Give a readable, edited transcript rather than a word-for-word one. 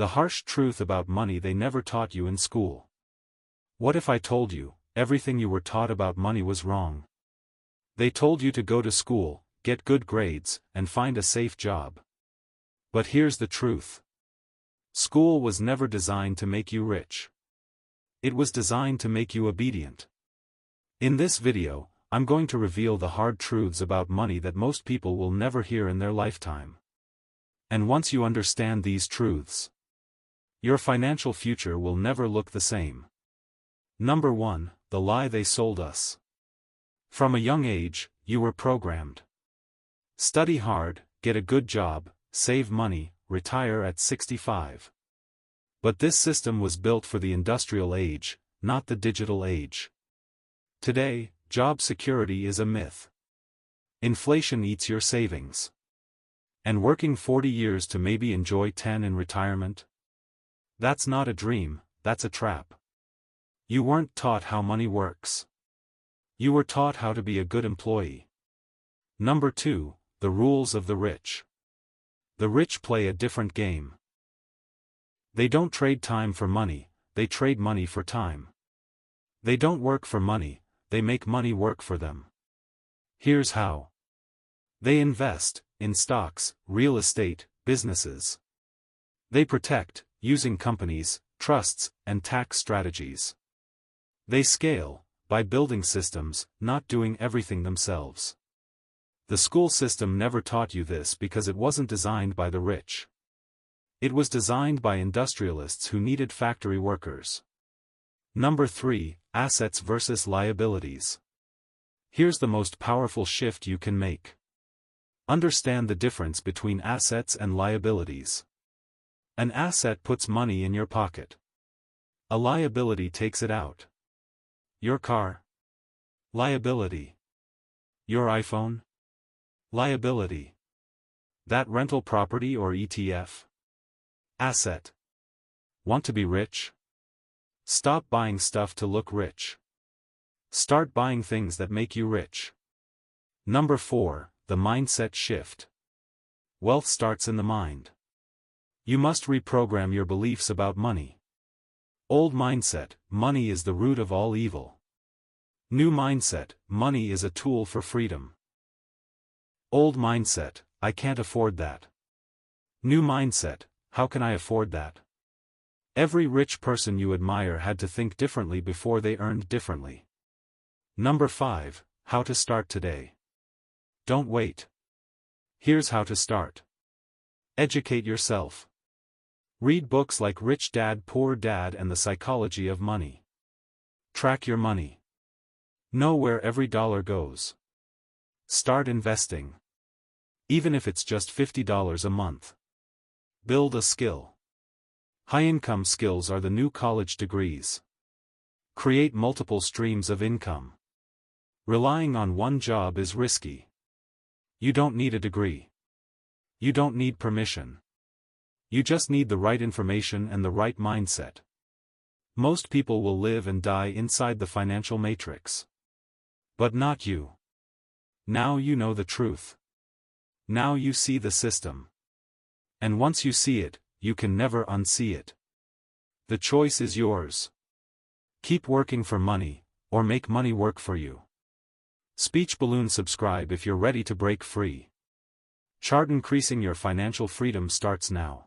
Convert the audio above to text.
The harsh truth about money they never taught you in school. What if I told you, everything you were taught about money was wrong? They told you to go to school, get good grades, and find a safe job. But here's the truth. School was never designed to make you rich. It was designed to make you obedient. In this video, I'm going to reveal the hard truths about money that most people will never hear in their lifetime. And once you understand these truths, your financial future will never look the same. Number 1, the lie they sold us. From a young age, you were programmed. Study hard, get a good job, save money, retire at 65. But this system was built for the industrial age, not the digital age. Today, job security is a myth. Inflation eats your savings. And working 40 years to maybe enjoy 10 in retirement? That's not a dream, that's a trap. You weren't taught how money works. You were taught how to be a good employee. Number 2, the rules of the rich. The rich play a different game. They don't trade time for money, they trade money for time. They don't work for money, they make money work for them. Here's how. They invest in stocks, real estate, businesses. They protect, using companies, trusts, and tax strategies. They scale, by building systems, not doing everything themselves. The school system never taught you this because it wasn't designed by the rich. It was designed by industrialists who needed factory workers. Number 3, assets versus liabilities. Here's the most powerful shift you can make. Understand the difference between assets and liabilities. An asset puts money in your pocket. A liability takes it out. Your car? Liability. Your iPhone? Liability. That rental property or ETF? Asset. Want to be rich? Stop buying stuff to look rich. Start buying things that make you rich. Number 4, the mindset shift. Wealth starts in the mind. You must reprogram your beliefs about money. Old mindset, money is the root of all evil. New mindset, money is a tool for freedom. Old mindset, I can't afford that. New mindset, how can I afford that? Every rich person you admire had to think differently before they earned differently. Number 5, how to start today. Don't wait. Here's how to start. Educate yourself. Read books like Rich Dad Poor Dad and The Psychology of Money. Track your money. Know where every dollar goes. Start investing. Even if it's just $50 a month. Build a skill. High-income skills are the new college degrees. Create multiple streams of income. Relying on one job is risky. You don't need a degree. You don't need permission. You just need the right information and the right mindset. Most people will live and die inside the financial matrix. But not you. Now you know the truth. Now you see the system. And once you see it, you can never unsee it. The choice is yours. Keep working for money, or make money work for you. Speech Balloon. Subscribe if you're ready to break free. Chart increasing your financial freedom starts now.